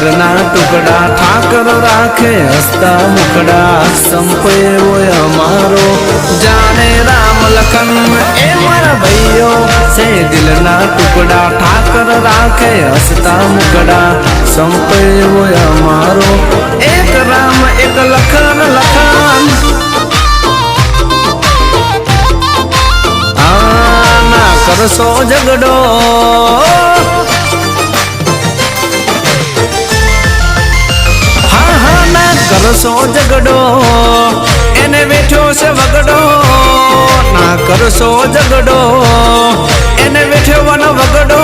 ઘરના ટુકડા ઠાકર રાખે હસતા મુખડા સંપે હોય અમારો જાણે રામ લખન એ મારા ભાઈઓ છે દિલના ટુકડા ઠાકર રાખે હસતા મુખડા સંપે હોય અમારો એક રામ એક લખન લખન ના કરશો ઝઘડો કરશો ઝઘડો એને બેઠો છે વગડો ના કરશો ઝઘડો એને બેઠો વગડો